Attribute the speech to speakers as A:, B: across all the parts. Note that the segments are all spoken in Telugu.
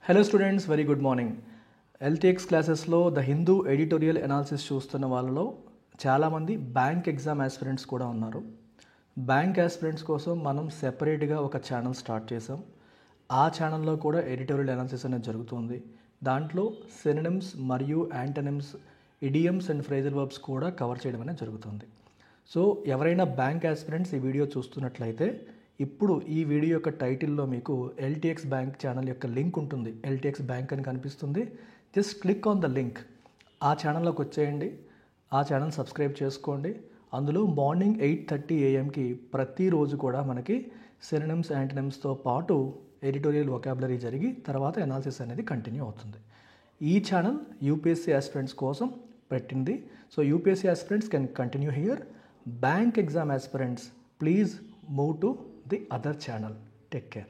A: Hello students, very good morning. LTX క్లాసెస్లో ద హిందూ ఎడిటోరియల్ అనాలిసిస్ చూస్తున్న వాళ్ళలో చాలామంది బ్యాంక్ ఎగ్జామ్ ఆస్పిరెంట్స్ కూడా ఉన్నారు. బ్యాంక్ ఆస్పిరెంట్స్ కోసం మనం సెపరేట్గా ఒక ఛానల్ స్టార్ట్ చేసాం. ఆ ఛానల్లో కూడా ఎడిటోరియల్ అనాలిసిస్ అనేది జరుగుతుంది. దాంట్లో సినోనిమ్స్ మరియు antonyms, idioms and phrasal verbs కూడా కవర్ చేయడం అనేది జరుగుతుంది. సో ఎవరైనా బ్యాంక్ ఆస్పిరెంట్స్ ఈ వీడియో చూస్తున్నట్లయితే ఇప్పుడు ఈ వీడియో యొక్క టైటిల్లో మీకు ఎల్టీఎక్స్ బ్యాంక్ ఛానల్ యొక్క లింక్ ఉంటుంది. ఎల్టీఎక్స్ బ్యాంక్ అని కనిపిస్తుంది. Just click on the link. ఆ ఛానల్లోకి వచ్చేయండి. ఆ ఛానల్ సబ్స్క్రైబ్ చేసుకోండి. అందులో మార్నింగ్ 8:30 AM ప్రతిరోజు కూడా మనకి సినోనిమ్స్, యాంటోనిమ్స్తో పాటు ఎడిటోరియల్ వొకాబులరీ జరిగి తర్వాత అనాలిసిస్ అనేది కంటిన్యూ అవుతుంది. ఈ ఛానల్ యూపీఎస్సీ ఆస్పిరెంట్స్ కోసం పెట్టింది. So UPSC aspirants can continue here. Bank exam aspirants please move to the other channel. Take care.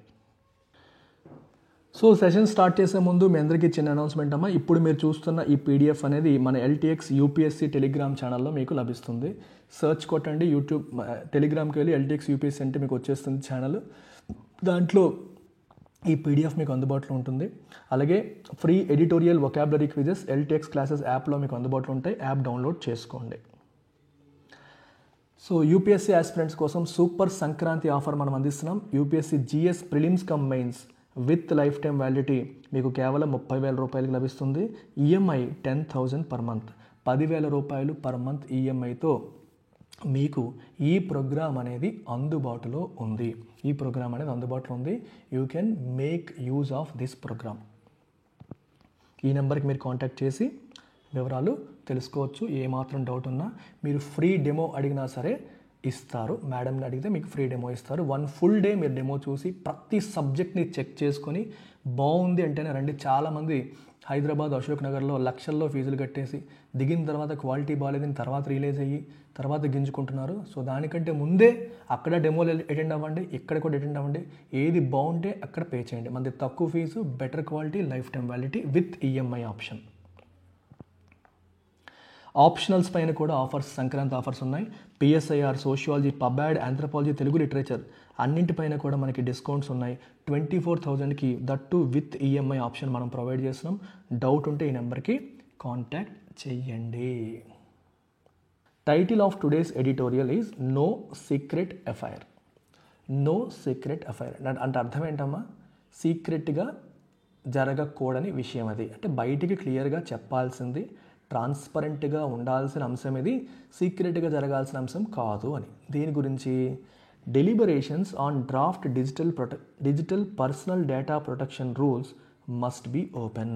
A: So session start చేసే ముందు మీ అందరికీ చిన్న అనౌన్స్మెంట్ అమ్మా. ఇప్పుడు మీరు చూస్తున్న ఈ పీడిఎఫ్ అనేది మన ఎల్టీఎక్స్ యూపీఎస్సీ టెలిగ్రామ్ ఛానల్లో మీకు లభిస్తుంది. సర్చ్ కొట్టండి యూట్యూబ్, టెలిగ్రామ్కి వెళ్ళి ఎల్టీఎక్స్ యూపీఎస్సీ అంటే మీకు వచ్చేస్తుంది ఛానల్. దాంట్లో ఈ పీడిఎఫ్ మీకు అందుబాటులో ఉంటుంది. అలాగే free editorial vocabulary quizzes LTX classes యాప్లో మీకు అందుబాటులో ఉంటాయి. యాప్ డౌన్లోడ్ చేసుకోండి. సో యూపీఎస్సీ ఆస్పిరెంట్స్ కోసం సూపర్ సంక్రాంతి ఆఫర్ మనం అందిస్తున్నాం. UPSC GS prelims come mains with life time validity మీకు కేవలం 30,000 రూపాయలకి లభిస్తుంది. ఈఎంఐ 10,000 పర్ మంత్, 10,000 రూపాయలు పర్ మంత్ ఈఎంఐతో మీకు ఈ ప్రోగ్రామ్ అనేది అందుబాటులో ఉంది. You can make use of this program. ఈ నెంబర్కి మీరు కాంటాక్ట్ చేసి వివరాలు తెలుసుకోవచ్చు. ఏమాత్రం డౌట్ ఉన్నా మీరు ఫ్రీ డెమో అడిగినా సరే ఇస్తారు. మేడంని అడిగితే మీకు ఫ్రీ డెమో ఇస్తారు. 1 full day మీరు డెమో చూసి ప్రతి సబ్జెక్ట్ని చెక్ చేసుకొని బాగుంది అంటేనే రండి. చాలామంది హైదరాబాద్ అశోక్ నగర్లో లక్షల్లో ఫీజులు కట్టేసి దిగిన తర్వాత క్వాలిటీ బాగాలేదని తర్వాత రిలీజ్ అయ్యి తర్వాత గింజుకుంటున్నారు. సో దానికంటే ముందే అక్కడ డెమోలు అటెండ్ అవ్వండి, ఇక్కడ కూడా అటెండ్ అవ్వండి. ఏది బాగుంటే అక్కడ పే చేయండి. మనది తక్కువ fee, better quality, life time validity with EMI option. Optionals పైన కూడా ఆఫర్స్, సంక్రాంతి ఆఫర్స్ ఉన్నాయి. PSIR, sociology, pubad, anthropology, Telugu literature అన్నింటిపైన కూడా మనకి డిస్కౌంట్స్ ఉన్నాయి. 24,000కి దట్టు విత్ ఈఎంఐ ఆప్షన్ మనం ప్రొవైడ్ చేస్తున్నాం. డౌట్ ఉంటే ఈ నెంబర్కి కాంటాక్ట్ చెయ్యండి. Title of today's editorial is no secret FIR. No secret FIR అంటే అర్థం ఏంటమ్మా? సీక్రెట్గా జరగకూడని విషయం అది. అంటే బయటికి క్లియర్గా చెప్పాల్సింది, ట్రాన్స్పరెంట్గా ఉండాల్సిన అంశం ఇది, సీక్రెట్గా జరగాల్సిన అంశం కాదు అని. దీని గురించి deliberations on draft digital personal data protection rules must be open.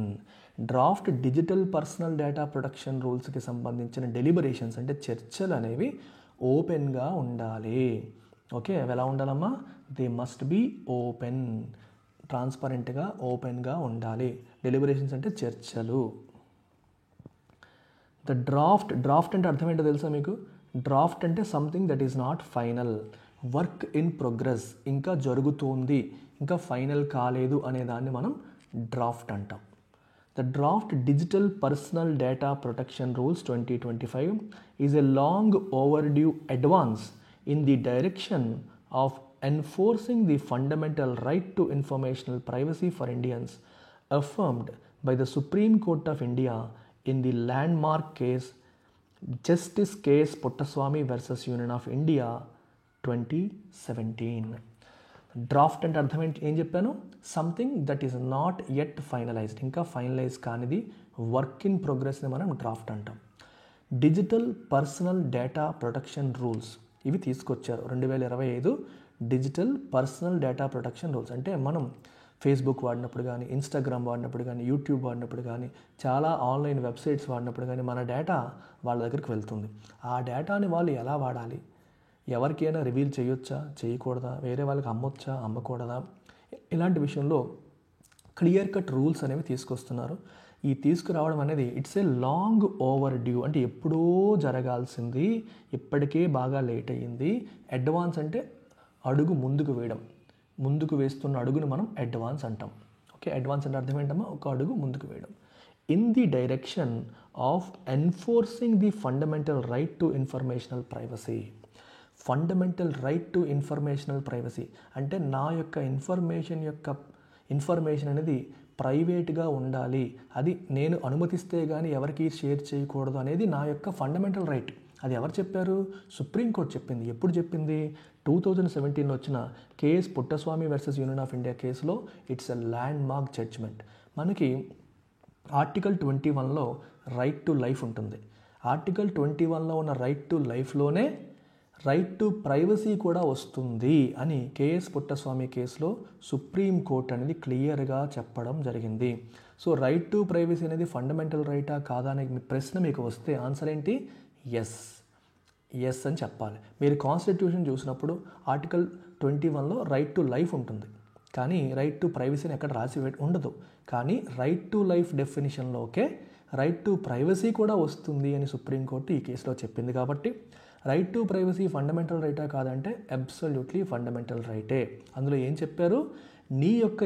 A: Draft digital personal data protection రూల్స్కి సంబంధించిన డెలిబరేషన్స్ అంటే చర్చలు అనేవి ఓపెన్గా ఉండాలి. ఓకే, ఎలా ఉండాలమ్మా? They must be open. ట్రాన్స్పరెంట్గా, ఓపెన్గా ఉండాలి. డెలిబరేషన్స్ అంటే చర్చలు. ద డ్రాఫ్ట్ అంటే అర్థం ఏంటో తెలుసా మీకు? డ్రాఫ్ట్ అంటే something that is not final, work in progress, ఇంకా జరుగుతోంది, ఇంకా ఫైనల్ కాలేదు అనే దాన్ని మనం డ్రాఫ్ట్ అంటాం. The draft digital personal data protection rules 2025 is a long overdue advance in the direction of enforcing the fundamental right to informational privacy for Indians affirmed by the Supreme Court of India in the landmark case Justice Case Puttaswamy versus Union of India 2017. Draft అంటే అర్థం ఏంటి? ఏం చెప్పాను? Something that is not yet finalized, ఇంకా ఫైనలైజ్ కానిది, వర్క్ ఇన్ ప్రోగ్రెస్ని మనం డ్రాఫ్ట్ అంటాం. Digital personal data protection rules ఇవి తీసుకొచ్చారు 2025. Digital personal data protection rules అంటే మనం ఫేస్బుక్ వాడినప్పుడు కానీ, ఇన్స్టాగ్రామ్ వాడినప్పుడు కానీ, యూట్యూబ్ వాడినప్పుడు కానీ, చాలా ఆన్లైన్ వెబ్సైట్స్ వాడినప్పుడు కానీ మన డేటా వాళ్ళ దగ్గరికి వెళ్తుంది. ఆ డేటాని వాళ్ళు ఎలా వాడాలి, ఎవరికైనా రివీల్ చేయొచ్చా, చేయకూడదా, వేరే వాళ్ళకి అమ్మొచ్చా, అమ్మకూడదా, ఇలాంటి విషయంలో క్లియర్ కట్ రూల్స్ అనేవి తీసుకొస్తున్నారు. ఈ తీసుకురావడం అనేది it's a long over due, అంటే ఎప్పుడో జరగాల్సింది ఇప్పటికే బాగా లేట్ అయ్యింది. అడ్వాన్స్ అంటే అడుగు ముందుకు వేయడం, ముందుకు వేస్తున్న అడుగును మనం అడ్వాన్స్ అంటాం. ఓకే, అడ్వాన్స్ అంటే అర్థం ఏంటమ్మా? ఒక అడుగు ముందుకు వేయడం. In the direction of enforcing the fundamental right to informational privacy. Fundamental right to informational privacy అంటే నా యొక్క ఇన్ఫర్మేషన్ అనేది ప్రైవేట్గా ఉండాలి, అది నేను అనుమతిస్తే కానీ ఎవరికి షేర్ చేయకూడదు అనేది నా యొక్క ఫండమెంటల్ రైట్. అది ఎవరు చెప్పారు? సుప్రీంకోర్టు చెప్పింది. ఎప్పుడు చెప్పింది? 2017 వచ్చిన K S Puttaswamy versus Union of India కేసులో it's a landmark judgment. మనకి ఆర్టికల్ 21లో రైట్ టు లైఫ్ ఉంటుంది. ఆర్టికల్ 21లో ఉన్న రైట్ టు లైఫ్లోనే రైట్ టు ప్రైవసీ కూడా వస్తుంది అని కేఎస్ పుట్టస్వామి కేసులో సుప్రీంకోర్టు అనేది క్లియర్గా చెప్పడం జరిగింది. సో రైట్ టు ప్రైవసీ అనేది ఫండమెంటల్ రైటా కాదా అనే మీ ప్రశ్న మీకు వస్తే ఆన్సర్ ఏంటి? ఎస్ అని చెప్పాలి. మీరు కాన్స్టిట్యూషన్ చూసినప్పుడు ఆర్టికల్ 21లో రైట్ టు లైఫ్ ఉంటుంది, కానీ రైట్ టు ప్రైవసీని ఎక్కడ రాసి ఉండదు. కానీ రైట్ టు లైఫ్ డెఫినిషన్లోకే రైట్ టు ప్రైవసీ కూడా వస్తుంది అని సుప్రీంకోర్టు ఈ కేసులో చెప్పింది. కాబట్టి రైట్ టు ప్రైవసీ ఫండమెంటల్ రైటా కాదంటే అబ్సల్యూట్లీ ఫండమెంటల్ రైటే. అందులో ఏం చెప్పారు? నీ యొక్క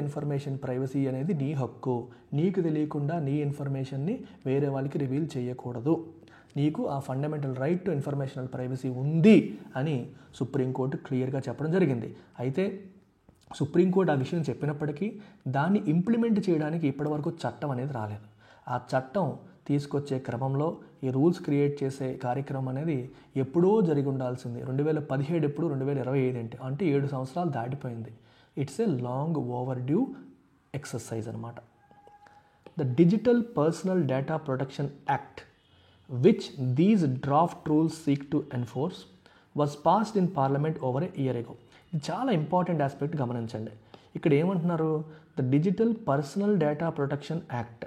A: ఇన్ఫర్మేషన్ ప్రైవసీ అనేది నీ హక్కు. నీకు తెలియకుండా నీ ఇన్ఫర్మేషన్ని వేరే వాళ్ళకి రివీల్ చేయకూడదు. నీకు ఆ fundamental right to informational privacy ఉంది అని సుప్రీంకోర్టు క్లియర్గా చెప్పడం జరిగింది. అయితే సుప్రీంకోర్టు ఆ విషయం చెప్పినప్పటికీ దాన్ని ఇంప్లిమెంట్ చేయడానికి ఇప్పటివరకు చట్టం అనేది రాలేదు. ఆ చట్టం తీసుకొచ్చే క్రమంలో ఈ రూల్స్ క్రియేట్ చేసే కార్యక్రమం అనేది ఎప్పుడో జరిగి ఉండాల్సింది. 2017 ఎప్పుడు, 2025 ఏంటి అంటే 7 సంవత్సరాలు దాటిపోయింది. It's a long overdue exercise అనమాట. The digital personal data protection act which these draft rules seek to enforce was passed in parliament over a year ago. ఇది చాలా ఇంపార్టెంట్ ఆస్పెక్ట్ గమనించండి. ఇక్కడ ఏమంటున్నారు? The digital personal data protection act.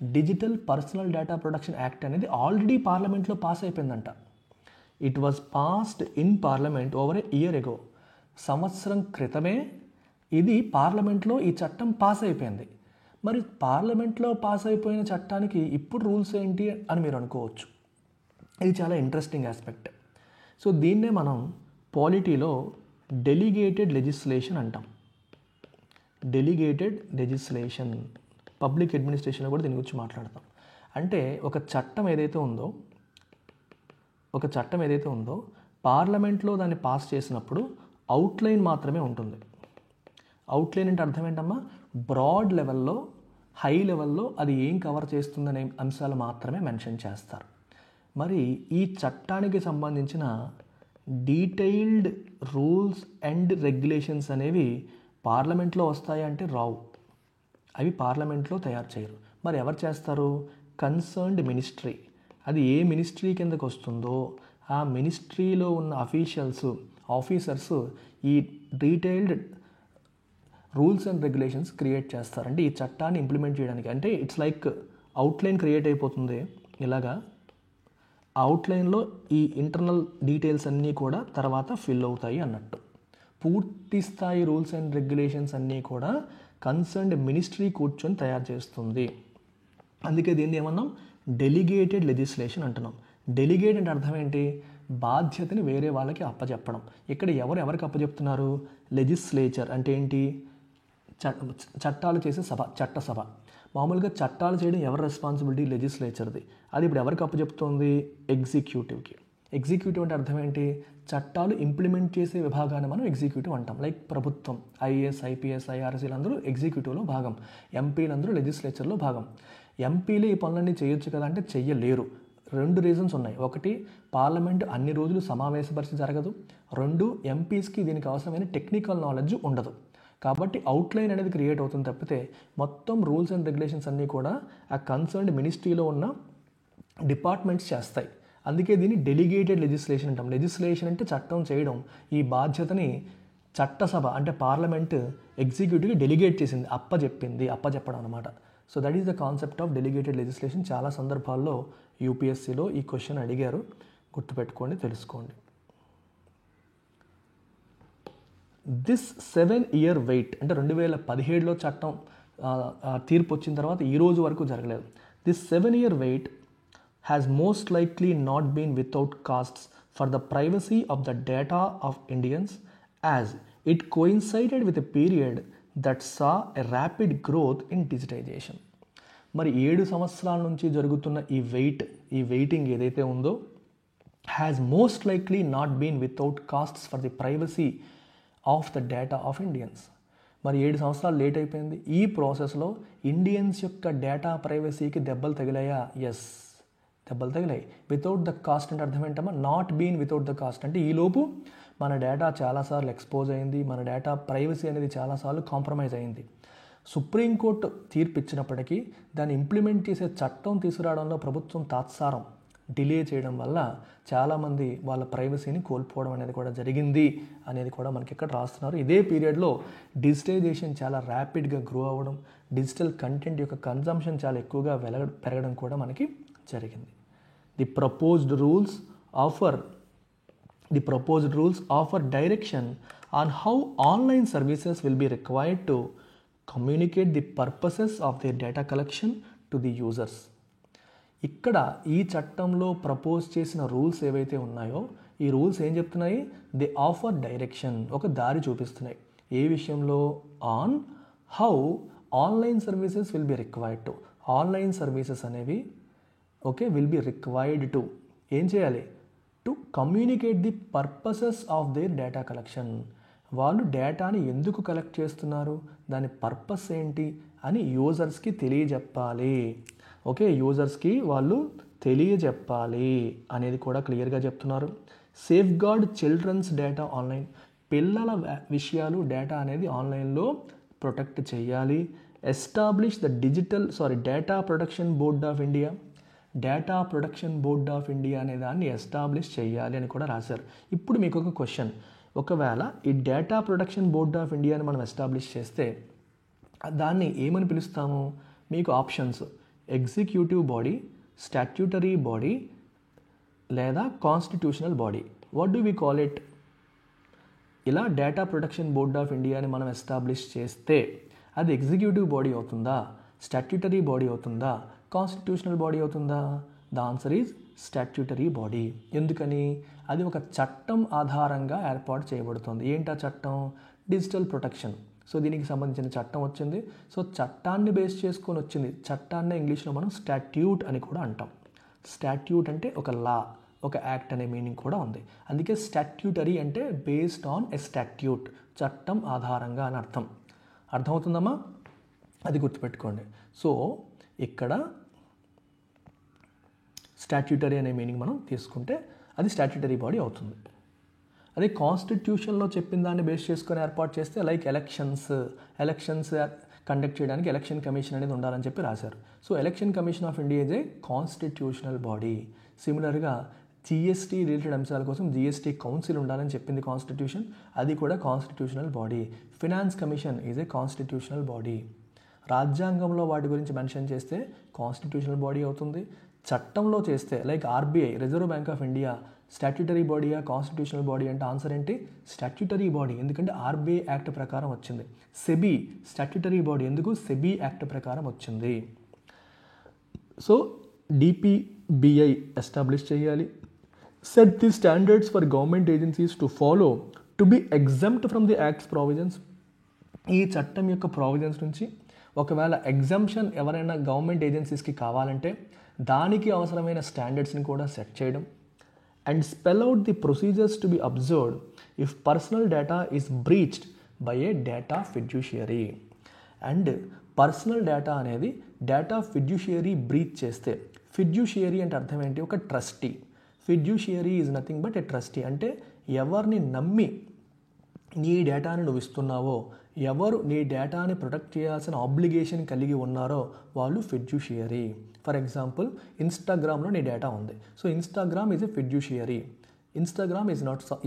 A: Digital personal data protection act అనేది ఆల్రెడీ పార్లమెంట్లో పాస్ అయిపోయిందంట. It was passed in parliament over a year ago. సంవత్సరం క్రితమే ఇది పార్లమెంట్లో ఈ చట్టం పాస్ అయిపోయింది. మరి పార్లమెంట్లో పాస్ అయిపోయిన చట్టానికి ఇప్పుడు రూల్స్ ఏంటి అని మీరు అనుకోవచ్చు. ఇది చాలా ఇంట్రెస్టింగ్ ఆస్పెక్ట్. సో దీన్నే మనం పాలిటీలో డెలిగేటెడ్ లెజిస్లేషన్ అంటాం. డెలిగేటెడ్ లెజిస్లేషన్, పబ్లిక్ అడ్మినిస్ట్రేషన్లో కూడా దీని గురించి మాట్లాడతాం. అంటే ఒక చట్టం ఏదైతే ఉందో పార్లమెంట్లో దాన్ని పాస్ చేసినప్పుడు అవుట్లైన్ మాత్రమే ఉంటుంది. అవుట్లైన్ అంటే అర్థం ఏంటమ్మా? బ్రాడ్ లెవెల్లో, హై లెవెల్లో అది ఏం కవర్ చేస్తుందనే అంశాలు మాత్రమే మెన్షన్ చేస్తారు. మరి ఈ చట్టానికి సంబంధించిన డీటెయిల్డ్ రూల్స్ అండ్ రెగ్యులేషన్స్ అనేవి పార్లమెంట్లో వస్తాయంటే రావు. అవి పార్లమెంట్లో తయారు చేయరు. మరి ఎవరు చేస్తారు? Concerned ministry. అది ఏ మినిస్ట్రీ కిందకు వస్తుందో ఆ మినిస్ట్రీలో ఉన్న ఆఫీసర్స్ ఈ detailed rules and regulations create చేస్తారు. అంటే ఈ చట్టాన్ని ఇంప్లిమెంట్ చేయడానికి. అంటే ఇట్స్ లైక్ అవుట్లైన్ క్రియేట్ అయిపోతుంది. ఇలాగా అవుట్లైన్లో ఈ ఇంటర్నల్ డీటెయిల్స్ అన్నీ కూడా తర్వాత ఫిల్ అవుతాయి అన్నట్టు. పూర్తి స్థాయి రూల్స్ అండ్ రెగ్యులేషన్స్ అన్నీ కూడా కన్సర్న్డ్ మినిస్ట్రీ కూర్చొని తయారు చేస్తుంది. అందుకే దీన్ని ఏమన్నాం? డెలిగేటెడ్ లెజిస్లేషన్ అంటున్నాం. డెలిగేట్ అంటే అర్థం ఏంటి? బాధ్యతని వేరే వాళ్ళకి అప్పచెప్పడం. ఇక్కడ ఎవరికి అప్పచెప్తున్నారు? లెజిస్లేచర్ అంటే ఏంటి? చట్టాలు చేసే సభ, చట్టసభ. మామూలుగా చట్టాలు చేయడం ఎవరి రెస్పాన్సిబిలిటీ? లెజిస్లేచర్ది. అది ఇప్పుడు ఎవరికి అప్పచెప్తుంది? ఎగ్జిక్యూటివ్కి. ఎగ్జిక్యూటివ్ అంటే అర్థం ఏంటి? చట్టాలు ఇంప్లిమెంట్ చేసే విభాగాన్ని మనం ఎగ్జిక్యూటివ్ అంటాం. లైక్ ప్రభుత్వం, ఐఏఎస్, ఐపీఎస్, ఐఆర్ఎస్లు అందరూ ఎగ్జిక్యూటివ్లో భాగం. ఎంపీలు అందరూ లెజిస్లేచర్లో భాగం. ఎంపీలు ఈ పనులన్నీ చేయొచ్చు కదా అంటే చెయ్యలేరు. 2 రీజన్స్ ఉన్నాయి. ఒకటి, పార్లమెంట్ అన్ని రోజులు సమావేశపరిచి జరగదు. 2, ఎంపీస్కి దీనికి అవసరమైన టెక్నికల్ నాలెడ్జ్ ఉండదు. కాబట్టి అవుట్లైన్ అనేది క్రియేట్ అవుతుంది తప్పితే మొత్తం రూల్స్ అండ్ రెగ్యులేషన్స్ అన్నీ కూడా ఆ కన్సర్న్డ్ మినిస్ట్రీలో ఉన్న డిపార్ట్మెంట్స్ చేస్తాయి. అందుకే దీన్ని డెలిగేటెడ్ లెజిస్లేషన్ అంటాం. లెజిస్లేషన్ అంటే చట్టం చేయడం. ఈ బాధ్యతని చట్టసభ అంటే పార్లమెంట్ ఎగ్జిక్యూటివ్కి డెలిగేట్ చేసింది, అప్పచెప్పడం అనమాట. So that is the concept of delegated legislation. చాలా సందర్భాల్లో యూపీఎస్సీలో ఈ క్వశ్చన్ అడిగారు. గుర్తుపెట్టుకోండి, తెలుసుకోండి. దిస్ 7-year వెయిట్ అంటే 2017లో చట్టం తీర్పు వచ్చిన తర్వాత ఈ రోజు వరకు జరగలేదు. This 7-year wait has most likely not been without costs for the privacy of the data of Indians as it coincided with a period that saw a rapid growth in digitization. మరి 7 సంవత్సరాల నుంచి జరుగుతున్న ఈ వెయిటింగ్ ఏదైతే ఉందో has most likely not been without costs for the privacy of the data of Indians. మరి 7 సంవత్సరాలు లేట్ అయిపోయింది. ఈ ప్రాసెస్లో ఇండియన్స్ యొక్క డేటా ప్రైవసీకి దెబ్బలు తగిలాయా? ఎస్, దెబ్బలు తగిలాయి. వితౌట్ ద కాస్ట్ అంటే అర్థం ఏంటమ్మా? Not been without the cost అంటే ఈలోపు మన డేటా చాలాసార్లు ఎక్స్పోజ్ అయింది, మన డేటా ప్రైవసీ అనేది చాలాసార్లు కాంప్రమైజ్ అయింది. సుప్రీంకోర్టు తీర్పు ఇచ్చినప్పటికీ దాన్ని ఇంప్లిమెంట్ చేసే చట్టం తీసుకురావడంలో ప్రభుత్వం తాత్సారం డిలే చేయడం వల్ల చాలామంది వాళ్ళ ప్రైవసీని కోల్పోవడం అనేది కూడా జరిగింది అనేది కూడా మనకి ఇక్కడ రాస్తున్నారు. ఇదే పీరియడ్లో డిజిటైజేషన్ చాలా ర్యాపిడ్గా గ్రో అవ్వడం, డిజిటల్ కంటెంట్ యొక్క కన్జంప్షన్ చాలా ఎక్కువగా పెరగడం కూడా మనకి జరిగింది. The proposed rules offer direction on how online services will be required to communicate the purposes of the data collection to the users. ఇక్కడ ఈ చట్టంలో ప్రపోజ్ చేసిన రూల్స్ ఏవైతే ఉన్నాయో ఈ రూల్స్ ఏం చెప్తున్నాయి? ది ఆఫర్ డైరెక్షన్, ఒక దారి చూపిస్తున్నాయి. ఏ విషయంలో? On how online services will be required to, online services అనేవి విల్ బి రిక్వైర్డ్ టు ఏం చేయాలి? To communicate the purposes of their data collection. వాళ్ళు డేటాని ఎందుకు కలెక్ట్ చేస్తున్నారు, దాని పర్పస్ ఏంటి అని యూజర్స్కి తెలియజెప్పాలి. యూజర్స్కి వాళ్ళు తెలియజెప్పాలి అనేది కూడా క్లియర్గా చెప్తున్నారు. Safeguard children's data online, పిల్లల విషయాలు డేటా అనేది ఆన్లైన్లో ప్రొటెక్ట్ చేయాలి. Establish the data protection board of India, data protection board of India అనే దాన్ని ఎస్టాబ్లిష్ చేయాలి అని కూడా రాశారు. ఇప్పుడు మీకు ఒక క్వశ్చన్, ఒకవేళ ఈ డేటా ప్రొటెక్షన్ బోర్డ్ ఆఫ్ ఇండియాని మనం ఎస్టాబ్లిష్ చేస్తే దాన్ని ఏమని పిలుస్తాము? మీకు options: executive body, statutory body లేదా constitutional body. What do we call it? ఇలా డేటా ప్రొటెక్షన్ బోర్డ్ ఆఫ్ ఇండియాని మనం ఎస్టాబ్లిష్ చేస్తే అది ఎగ్జిక్యూటివ్ బాడీ అవుతుందా, స్టాట్యూటరీ బాడీ అవుతుందా, కాన్స్టిట్యూషనల్ బాడీ అవుతుందా? The answer is statutory body. ఎందుకని? అది ఒక చట్టం ఆధారంగా ఏర్పాటు చేయబడుతుంది. ఏంటా చట్టం? Digital protection. సో దీనికి సంబంధించిన చట్టం వచ్చింది. సో చట్టాన్ని బేస్ చేసుకొని వచ్చింది. చట్టాన్ని ఇంగ్లీష్లో మనం స్టాట్యూట్ అని కూడా అంటాం. స్టాట్యూట్ అంటే ఒక లా, ఒక యాక్ట్ అనే మీనింగ్ కూడా ఉంది. అందుకే స్టాట్యూటరీ అంటే బేస్డ్ ఆన్ ఎ స్టాట్యూట్, చట్టం ఆధారంగా అని అర్థం. అర్థమవుతుందమ్మా? అది గుర్తుపెట్టుకోండి. సో ఇక్కడ స్టాట్యూటరీ అనే మీనింగ్ మనం తీసుకుంటే అది స్టాట్యూటరీ బాడీ అవుతుంది. అదే కాన్స్టిట్యూషన్లో చెప్పిన దాన్ని బేస్ చేసుకొని ఏర్పాటు చేస్తే లైక్ ఎలక్షన్స్ కండక్ట్ చేయడానికి ఎలక్షన్ కమిషన్ అనేది ఉండాలని చెప్పి రాశారు. So election commission of India is a constitutional body. సిమిలర్గా జిఎస్టీ రిలేటెడ్ అంశాల కోసం జిఎస్టీ కౌన్సిల్ ఉండాలని చెప్పింది కాన్స్టిట్యూషన్, అది కూడా constitutional body. Finance commission is a constitutional body. రాజ్యాంగంలో వాటి గురించి మెన్షన్ చేస్తే కాన్స్టిట్యూషనల్ బాడీ అవుతుంది. చట్టంలో చేస్తే like RBI, reserve bank of India statutory బాడీయా, కాన్స్టిట్యూషనల్ బాడీ అంటే ఆన్సర్ ఏంటి? స్టాట్యూటరీ బాడీ, ఎందుకంటే ఆర్బీఐ యాక్ట్ ప్రకారం వచ్చింది. సెబీ స్టాట్యూటరీ బాడీ, ఎందుకు? సెబీ యాక్ట్ ప్రకారం వచ్చింది. సో డిపిబిఐ ఎస్టాబ్లిష్ చేయాలి. Set the standards for government agencies to follow to be exempt from the act's provisions. ఈ చట్టం యొక్క ప్రావిజన్స్ నుంచి ఒకవేళ ఎగ్జంప్షన్ ఎవరైనా గవర్నమెంట్ ఏజెన్సీస్కి కావాలంటే దానికి అవసరమైన స్టాండర్డ్స్ని కూడా సెట్ చేయడం. And spell out the procedures to be observed if personal data is breached by a data fiduciary. And personal data అనేది డేటా ఫిడ్యూషియరీ బ్రీచ్ చేస్తే, ఫిడ్యూషియరీ అంటే అర్థం ఏంటి? ఒక trustee. Fiduciary is nothing but a trustee. అంటే ఎవరిని నమ్మి నీ డేటాని నువ్వు ఇస్తున్నావో, ఎవరు నీ డేటాని ప్రొటెక్ట్ చేయాల్సిన ఆబ్లిగేషన్ కలిగి ఉన్నారో వాళ్ళు ఫిడ్యూషియరీ. ఫర్ ఎగ్జాంపుల్ ఇన్స్టాగ్రామ్లో నీ డేటా ఉంది. So Instagram is a fiduciary. Instagram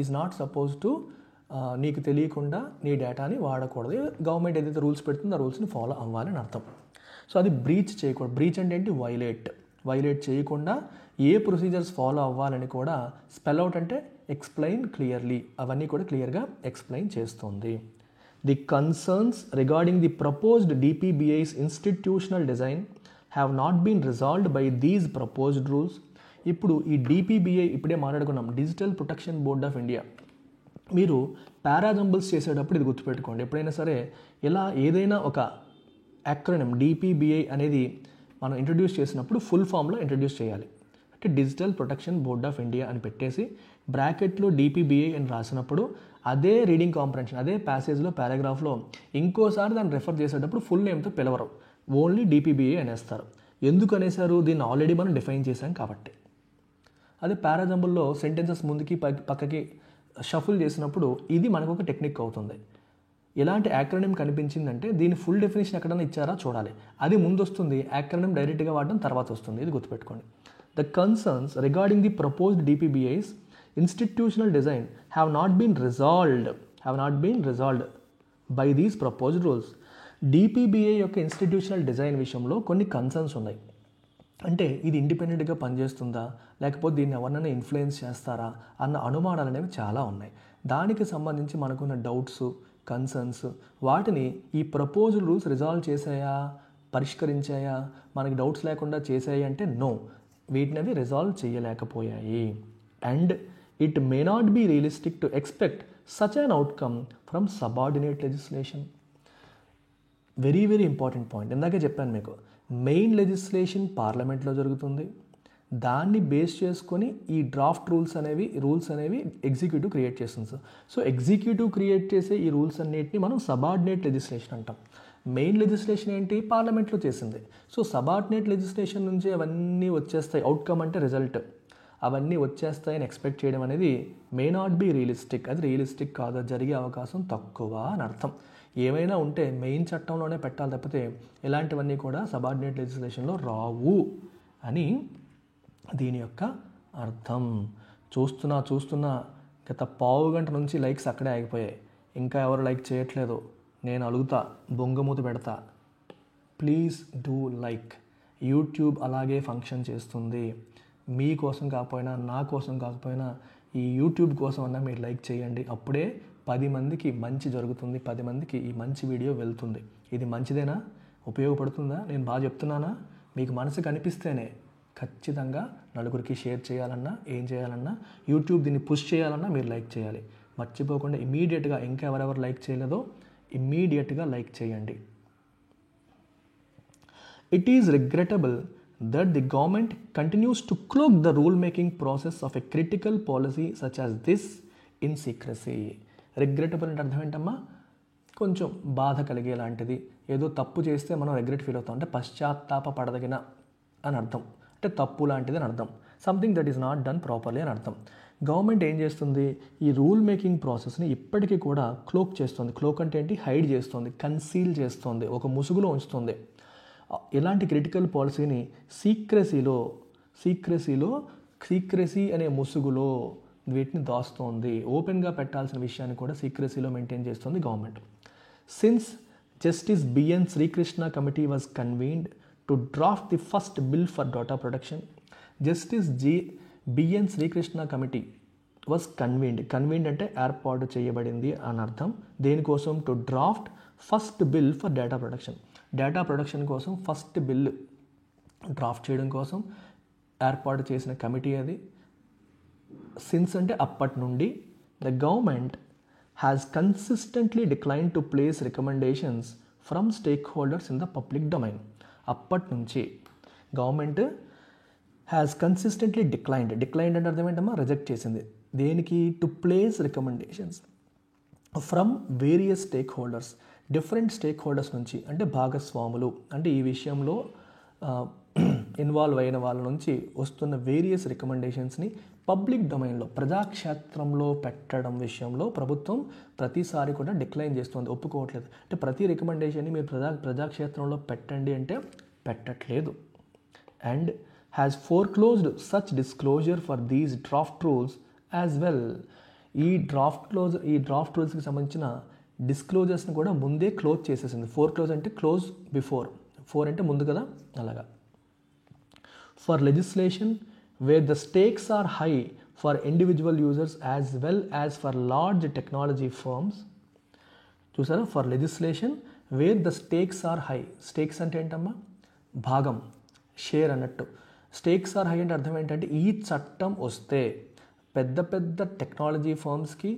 A: is not suppose to నీకు తెలియకుండా నీ డేటాని వాడకూడదు. గవర్నమెంట్ ఏదైతే రూల్స్ పెడుతుందో ఆ రూల్స్ని ఫాలో అవ్వాలని అర్థం. సో అది బ్రీచ్ చేయకూడదు. బ్రీచ్ అంటే ఏంటి? వైలేట్ చేయకుండా ఏ ప్రొసీజర్స్ ఫాలో అవ్వాలని కూడా స్పెల్ అవుట్ అంటే ఎక్స్ప్లెయిన్ క్లియర్లీ, అవన్నీ కూడా క్లియర్గా ఎక్స్ప్లెయిన్ చేస్తుంది. The concerns regarding the proposed DPBI's institutional design have not been resolved by these proposed rules. ఇప్పుడు ఈ డిపిబిఐ ఇప్పుడే మాట్లాడుకున్నాం, digital protection board of India. మీరు పారాజంబుల్స్ చేసేటప్పుడు ఇది గుర్తుపెట్టుకోండి. ఎప్పుడైనా సరే ఇలా ఏదైనా ఒక యాక్రోనిమ్ డిపిబిఐ అనేది మనం ఇంట్రడ్యూస్ చేసినప్పుడు ఫుల్ ఫామ్లో ఇంట్రడ్యూస్ చేయాలి. అంటే digital protection board of India అని పెట్టేసి బ్రాకెట్లో డిపిబిఐ అని రాసినప్పుడు అదే రీడింగ్ కాంప్రహెన్షన్, అదే ప్యాసేజ్లో పారాగ్రాఫ్లో ఇంకోసారి దాన్ని రెఫర్ చేసేటప్పుడు ఫుల్ నేమ్తో పిలవరు, ఓన్లీ డిపిబిఏ అనేస్తారు. ఎందుకు అనేసారు? దీన్ని ఆల్రెడీ మనం డిఫైన్ చేసాం కాబట్టి. అదే పారాజంబుల్లో సెంటెన్సెస్ ముందుకి పక్కకి షఫుల్ చేసినప్పుడు ఇది మనకు ఒక టెక్నిక్ అవుతుంది. ఎలాంటి యాక్రోనిమ్ కనిపించిందంటే దీని ఫుల్ డెఫినేషన్ ఎక్కడైనా ఇచ్చారా చూడాలి, అది ముందు వస్తుంది, యాక్రోనిమ్ డైరెక్ట్గా వాడడం తర్వాత వస్తుంది. ఇది గుర్తుపెట్టుకోండి. The concerns regarding the proposed DPBI's institutional design have not been resolved by these proposed rules. డిపిబిఏ యొక్క ఇన్స్టిట్యూషనల్ డిజైన్ విషయంలో కొన్ని కన్సర్న్స్ ఉన్నాయి. అంటే ఇది ఇండిపెండెంట్గా పనిచేస్తుందా, లేకపోతే దీన్ని ఎవరినైనా ఇన్ఫ్లుయెన్స్ చేస్తారా అన్న అనుమానాలు అనేవి చాలా ఉన్నాయి. దానికి సంబంధించి మనకున్న డౌట్స్, కన్సర్న్స్, వాటిని ఈ ప్రపోజ్డ్ రూల్స్ రిజాల్వ్ చేసాయా, పరిష్కరించాయా, మనకి డౌట్స్ లేకుండా చేసాయి అంటే నో, వీటిని అవి రిజాల్వ్ చేయలేకపోయాయి. And it may not be realistic to expect such an outcome from subordinate legislation. Very very important point. ఇందాకే చెప్పాను మీకు, మెయిన్ లెజిస్లేషన్ పార్లమెంట్లో జరుగుతుంది, దాన్ని బేస్ చేసుకొని ఈ డ్రాఫ్ట్ రూల్స్ అనేవి ఎగ్జిక్యూటివ్ క్రియేట్ చేస్తుంది సార్. సో ఎగ్జిక్యూటివ్ క్రియేట్ చేసే ఈ రూల్స్ అన్నిటిని మనం సబార్డినేట్ లెజిస్లేషన్ అంటాం. మెయిన్ లెజిస్లేషన్ ఏంటి? పార్లమెంట్లో చేసింది. సో సబార్డినేట్ లెజిస్లేషన్ నుంచి అవన్నీ వచ్చేస్తాయి, అవుట్కమ్ అంటే రిజల్ట్, అవన్నీ వచ్చేస్తాయని ఎక్స్పెక్ట్ చేయడం అనేది మే నాట్ బీ రియలిస్టిక్. అది రియలిస్టిక్ కాదు, జరిగే అవకాశం తక్కువ అని అర్థం. ఏమైనా ఉంటే మెయిన్ చట్టంలోనే పెట్టాలి తప్పితే ఇలాంటివన్నీ కూడా సబార్డినేట్ లెజిస్లేషన్లో రావు అని దీని యొక్క అర్థం. చూస్తున్నా గత పావు గంట నుంచి లైక్స్ అక్కడే ఆగిపోయాయి, ఇంకా ఎవరు లైక్ చేయట్లేదు. నేను అలుగుతా, బొంగమూత పెడతా, ప్లీజ్ డూ లైక్. యూట్యూబ్ అలాగే ఫంక్షన్ చేస్తుంది. మీకోసం కాకపోయినా, నా కోసం కాకపోయినా, ఈ యూట్యూబ్ కోసం అన్నా మీరు లైక్ చేయండి. అప్పుడే 10 మందికి మంచి జరుగుతుంది, 10 మందికి ఈ మంచి వీడియో వెళ్తుంది. ఇది మంచిదేనా? ఉపయోగపడుతుందా? నేను బాగా చెప్తున్నానా? మీకు మనసుకు అనిపిస్తేనే ఖచ్చితంగా నలుగురికి షేర్ చేయాలన్నా, ఏం చేయాలన్నా, యూట్యూబ్ దీన్ని పుష్ చేయాలన్నా మీరు లైక్ చేయాలి. మర్చిపోకుండా ఇమీడియట్గా, ఇంకా ఎవరెవరు లైక్ చేయలేదో ఇమ్మీడియట్గా లైక్ చేయండి. It is regrettable that the government continues to cloak the rule-making process of a critical policy such as this in secrecy. Regrettable అంటే అర్థం ఏంటమ్మా? కొంచెం బాధ కలిగేలాంటిది. ఏదో తప్పు చేస్తే మనం రిగ్రెట్ ఫీల్ అవుతాం అంటే పశ్చాత్తాప పడదగిన అని అర్థం, అంటే తప్పు లాంటిది అని అర్థం. Something that is not done properly అని అర్థం. గవర్నమెంట్ ఏం చేస్తుంది? ఈ రూల్ మేకింగ్ ప్రాసెస్ని ఇప్పటికీ కూడా క్లోక్ చేస్తుంది. క్లోక్ అంటే ఏంటి? హైడ్ చేస్తుంది, కన్సీల్ చేస్తుంది, ఒక ముసుగులో ఉంచుతుంది. ఇలాంటి క్రిటికల్ పాలసీని సీక్రెసీ అనే ముసుగులో వీటిని దాస్తోంది. ఓపెన్గా పెట్టాల్సిన విషయాన్ని కూడా సీక్రెసీలో మెయింటైన్ చేస్తుంది government. Since justice B N Srikrishna committee was convened to draft the first bill for data protection. Justice B N Srikrishna committee was convened అంటే ఏర్పాటు చేయబడింది అని అర్థం. దేనికోసం? To draft first bill for data protection. Data protection కోసం ఫస్ట్ బిల్ డ్రాఫ్ట్ చేయడం కోసం ఏర్పాటు చేసిన కమిటీ అది. సిన్స్ అంటే అప్పటి నుండి the government has consistently decline to place recommendations from stake holders in the public domain. అప్పటి నుంచి గవర్నమెంట్ హ్యాస్ కన్సిస్టెంట్లీ డిక్లైన్డ్ అంటే అర్థం ఏంటమ్మా? రిజెక్ట్ చేసింది. దేనికి? To place recommendations from various stake holders, different stake holders నుంచి, అంటే భాగస్వాములు, అంటే ఈ విషయంలో ఇన్వాల్వ్ అయిన వాళ్ళ నుంచి వస్తున్న వేరియస్ రికమెండేషన్స్ని పబ్లిక్ డొమైన్లో, ప్రజాక్షేత్రంలో పెట్టడం విషయంలో ప్రభుత్వం ప్రతిసారి కూడా డిక్లైన్ చేస్తుంది, ఒప్పుకోవట్లేదు. అంటే ప్రతి రికమెండేషన్ని మీరు ప్రజాక్షేత్రంలో పెట్టండి అంటే పెట్టట్లేదు. And has foreclosed such disclosure for these draft rules as well. ఈ డ్రాఫ్ట్ రూల్స్కి సంబంధించిన డిస్క్లోజర్స్ని కూడా ముందే క్లోజ్ చేసేసింది. ఫోర్క్లోజ్ అంటే క్లోజ్ బిఫోర్, ఫోర్ అంటే ముందు కదా, అలాగా. For legislation where the stakes are high for individual users as well as for large technology firms. చూసారా? For legislation where the stakes are high. Stakes అంటే ఏంటమ్మా? భాగం, షేర్ అన్నట్టు. స్టేక్స్ ఆర్ హై అంటే అర్థం ఏంటంటే ఈ చట్టం వస్తే పెద్ద పెద్ద టెక్నాలజీ ఫర్మ్స్కి,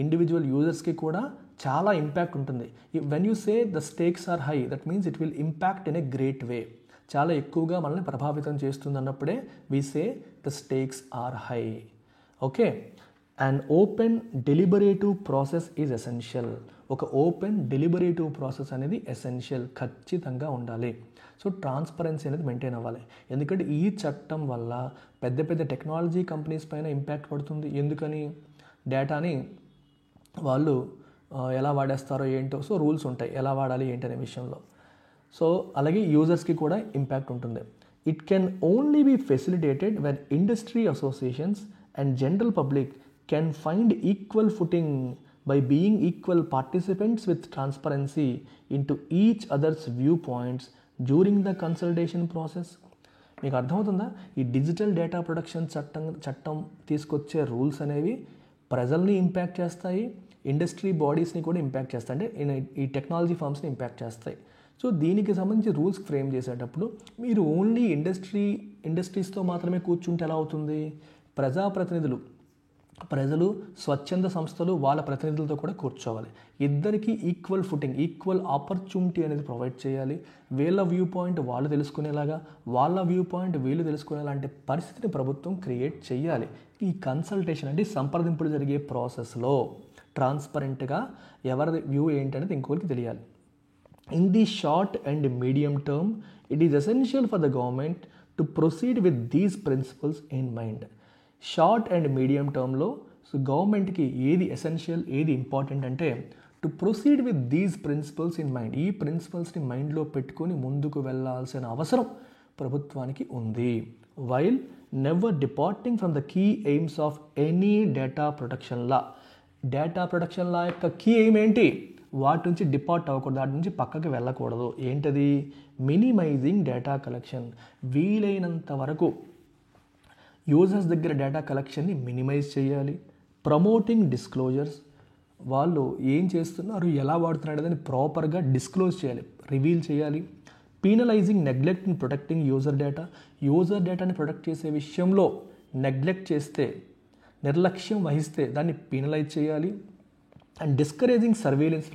A: ఇండివిజువల్ యూజర్స్కి కూడా చాలా ఇంపాక్ట్ ఉంటుంది. When you say the stakes are high, that means it will impact in a great way. చాలా ఎక్కువగా మనల్ని ప్రభావితం చేస్తుంది అన్నప్పుడే we say the stakes are high. Okay. And open deliberative process is essential. ఒక ఓపెన్ డెలిబరేటివ్ ప్రాసెస్ అనేది ఎసెన్షియల్, ఖచ్చితంగా ఉండాలి. సో ట్రాన్స్పరెన్సీ అనేది మెయింటైన్ అవ్వాలి. ఎందుకంటే ఈ చట్టం వల్ల పెద్ద పెద్ద టెక్నాలజీ కంపెనీస్ పైన ఇంపాక్ట్ పడుతుంది. ఎందుకని? డేటాని వాళ్ళు ఎలా వాడేస్తారో ఏంటో, సో రూల్స్ ఉంటాయి ఎలా వాడాలి ఏంటి అనే విషయంలో. సో అలాగే యూజర్స్కి కూడా ఇంపాక్ట్ ఉంటుంది. It can only be facilitated when industry associations and general public can find equal footing by being equal participants with transparency into each other's viewpoints during the consultation process. మీకు అర్థమవుతుందా? ఈ డిజిటల్ డేటా ప్రొడక్షన్ చట్టం తీసుకొచ్చే రూల్స్ అనేవి ప్రజల్ని ఇంపాక్ట్ చేస్తాయి, ఇండస్ట్రీ బాడీస్ని కూడా ఇంపాక్ట్ చేస్తాయి, అంటే ఈ టెక్నాలజీ ఫర్మ్స్ని ఇంపాక్ట్ చేస్తాయి. సో దీనికి సంబంధించి రూల్స్ ఫ్రేమ్ చేసేటప్పుడు మీరు ఓన్లీ ఇండస్ట్రీస్తో మాత్రమే కూర్చుంటే ఎలా అవుతుంది? ప్రజలు, స్వచ్ఛంద సంస్థలు వాళ్ళ ప్రతినిధులతో కూడా కూర్చోవాలి. ఇద్దరికీ ఈక్వల్ ఫుటింగ్, ఈక్వల్ ఆపర్చునిటీ అనేది ప్రొవైడ్ చేయాలి. వీళ్ళ వ్యూ పాయింట్ వాళ్ళు తెలుసుకునేలాగా, వాళ్ళ వ్యూ పాయింట్ వీళ్ళు తెలుసుకునేలాంటి పరిస్థితిని ప్రభుత్వం క్రియేట్ చేయాలి. ఈ కన్సల్టేషన్ అంటే సంప్రదింపులు జరిగే ప్రాసెస్లో ట్రాన్స్పరెంట్గా ఎవరి వ్యూ ఏంటనేది ఇంకొకరికి తెలియాలి. In the short and medium term it is essential for the government to proceed with these principles in mind. Short and medium టర్మ్లో సో గవర్నమెంట్కి ఏది ఎసెన్షియల్, ఏది ఇంపార్టెంట్ అంటే to proceed with these principles in mind. ఈ ప్రిన్సిపల్స్ని మైండ్లో పెట్టుకొని ముందుకు వెళ్ళాల్సిన అవసరం ప్రభుత్వానికి ఉంది. While never departing from the key aims of any data protection law. Data protection law యొక్క కీ ఎయిమ్ ఏంటి? వాటి నుంచి డిపార్ట్ అవ్వకూడదు, వాటి నుంచి పక్కకి వెళ్ళకూడదు. ఏంటది? Minimising data collection. వీలైనంత వరకు యూజర్స్ దగ్గర డేటా కలెక్షన్ని మినిమైజ్ చేయాలి. ప్రమోటింగ్ డిస్క్లోజర్స్, వాళ్ళు ఏం చేస్తున్నారు, ఎలా వాడుతున్నారు అనేది ప్రాపర్గా డిస్క్లోజ్ చేయాలి, రివీల్ చేయాలి. పీనలైజింగ్ నెగ్లెక్ట్ ఇన్ ప్రొటెక్టింగ్ యూజర్ డేటాని ప్రొటెక్ట్ చేసే విషయంలో నెగ్లెక్ట్ చేస్తే, నిర్లక్ష్యం వహిస్తే దాన్ని పీనలైజ్ చేయాలి. అండ్ డిస్కరేజింగ్ సర్వీలెన్స్